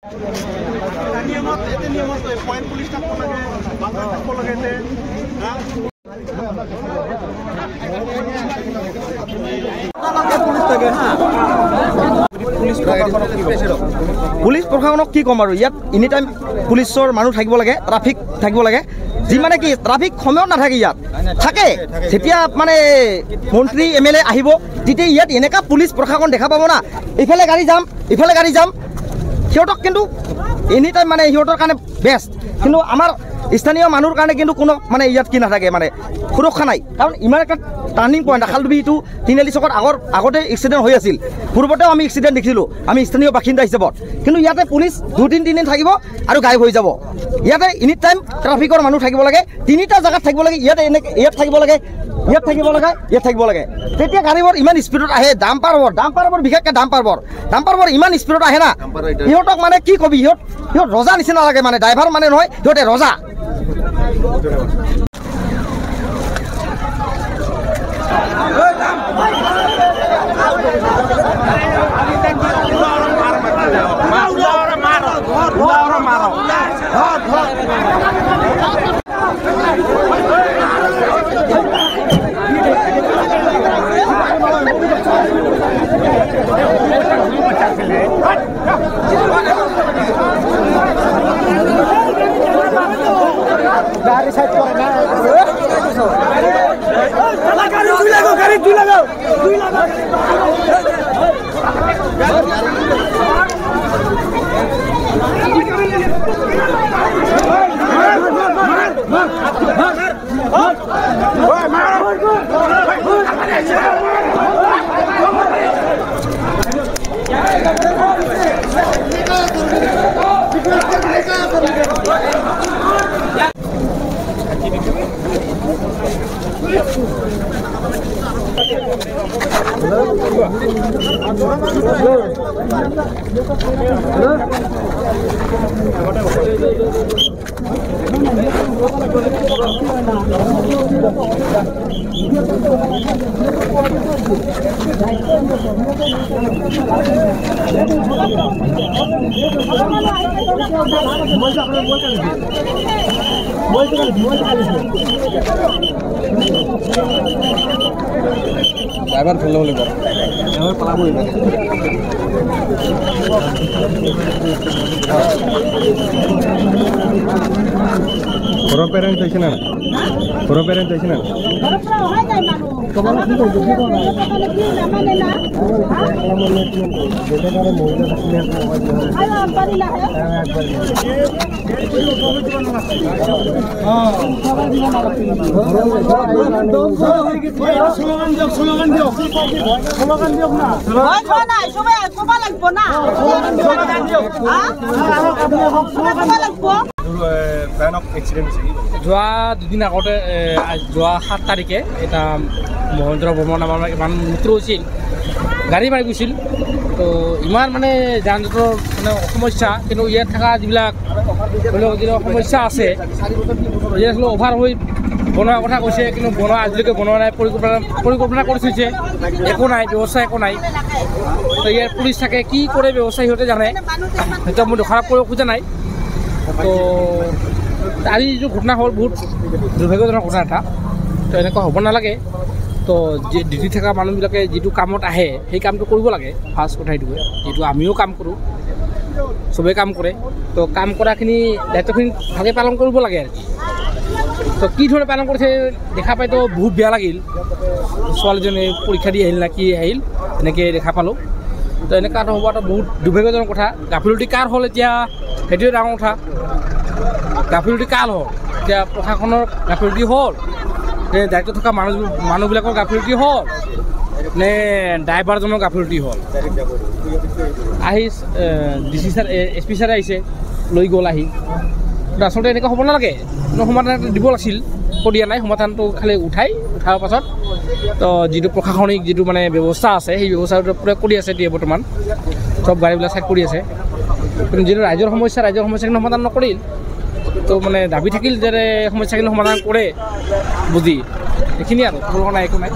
Police প্ৰশাসনক কি ক'ম আৰু ইয়াত এনি টাইম পুলিচৰ মানুহ থাকিব লাগে, ট্ৰাফিক থাকিব লাগে। যি মানে কি ট্ৰাফিক সময়ত নাথাকে, ইয়াত থাকে। যেতিয়া মানে মন্ত্ৰী MLA আহিব তেতিয়া ইয়াত এনেকুৱা পুলিচ প্ৰশাসন দেখা পাব না, ইফালে গাড়ী যাম ইফালে গাড়ী যাম। সিহঁতক কিন্তু এনি টাইম মানে সিহঁতৰ কাৰণে বেষ্ট, কিন্তু আমাৰ স্থানীয় মানুহৰ কাৰণে কিন্তু কোনো মানে ইয়াত কি নাথাকে, মানে সুৰক্ষা নাই। কাৰণ ইমান এটা টাৰ্ণিং পইণ্ট খালডুবি ইটো তিনিআলি চকত আগতে এক্সিডেণ্ট হৈ আছিল, পূৰ্বতেও আমি এক্সিডেণ্ট দেখিছিলোঁ আমি স্থানীয় বাসিন্দা হিচাপত। কিন্তু ইয়াতে পুলিচ 2-3 দিন থাকিব আৰু গায়ব হৈ যাব। ইয়াতে এনি টাইম ট্ৰাফিকৰ মানুহ থাকিব লাগে, 3টা জেগাত থাকিব লাগে। ইয়াতে ইয়াত থাকিব লাগে, ইয়াত থাকিব লাগে, ইয়াত থাকিব লাগে। তেতিয়া গাড়ীবোৰ ইমান স্পীডত আহে। ডাম্পাৰবোৰ বিশেষকৈ ডাম্পাৰবোৰ ইমান স্পীডত আহে না, সিহঁতক মানে কি কবি, সিহঁত ৰজা নিচিনা লাগে। মানে ড্ৰাইভাৰ মানে নহয়, সিহঁতে ৰজা। गाड़ी साइड पर ना गाड़ी दुई लगाओ ड्राइवर फेल बोले ड्राइवर पला बोले पुरो पेरेंट ऐसे ना पुरो पेरेंट ऐसे ना कमाल की तो देखो ना माने ना बेटा का मोबाइल रखने का आया परिला है हां स्लोगान दियो ना হয় না সবাই কবা লাগবো না স্লোগান দিও হ্যাঁ কবা লাগবো ভয়ানক এক্সিডেন্ট হৈছে যোৱা দুদিন আগতে যোৱা 7 তাৰিখে এটা মহেন্দ্ৰ বৰ্মন নামৰ মানুহ মৃত্যু হৈছিল গাড়ী মাৰি গৈছিল তো ইমান মানে যান জঁটৰ মানে সমস্যা কিন্তু ইয়াত থকা যিবিলাক সমস্যা আছে ইয়াত অভাৰ হৈ বনোৱাৰ কথা কৈছে কিন্তু বনোৱা আজিলৈকে বনোৱা নাই পৰিকল্পনা কৰি থৈছে একো নাই ব্যৱস্থা একো নাই তো ইয়াৰ পুলিচ থাকে কি কৰে ব্যৱস্থা সিহঁতে জানে সেইটো মই দোষাৰোপ কৰিব খোজা নাই তো আজি যিটো ঘটনা হ'ল বহুত দুৰ্ভাগ্যজনক ঘটনা এটা তো এনেকুৱা হ'ব নালাগে তো ডিউটি থকা মানুহবিলাকে যিটো কামত আহে সেই কামটো কৰিব লাগে ফাৰ্ষ্ট কথা এইটোৱে যিটো আমিও কাম কৰোঁ চবেই কাম কৰে তো কাম কৰাখিনি দায়িত্বখিনি ভালকৈ পালন কৰিব লাগে আৰু তো কি ধৰণে পালন কৰিছে দেখা পাইতো বহুত বেয়া লাগিল ছোৱালীজনী পৰীক্ষা দি আহিল না কি আহিল এনেকৈ দেখা পালোঁ তো এনেকুৱা এটা হ'ব এটা বহুত দুৰ্ভাগ্যজনক কথা গাফিলতি কাৰ হ'ল এতিয়া সেইটোৱে ডাঙৰ কথা গাফিলতি কাৰ হ'ল এতিয়া প্ৰশাসনৰ গাফিলতি হ'ল নে দায়িত্ব থকা মানুহবিলাকৰ গাফিলতি হ'ল নে ড্ৰাইভাৰজনৰ গাফিলতি হ'ল আহি DC ছাৰ SP ছাৰে আহিছে লৈ গ'ল আহি আচলতে এনেকুৱা হ'ব নালাগে সমাধান এটা দিব লাগিছিল দিয়া নাই সমাধানটো খালি উঠাৰ পাছত তো যিটো প্ৰশাসনিক যিটো মানে ব্যৱস্থা আছে সেই ব্যৱস্থাটো পূৰা কৰি আছে এতিয়া বৰ্তমান চব গাড়ীবিলাক চাইড কৰি আছে কিন্তু যিটো ৰাইজৰ সমস্যাখিনি সমাধান নকৰিল তো মানে দাবী থাকিল যে সমস্যাখিনি সমাধান কৰে বুজি এইখিনি আৰু নাই একো নাই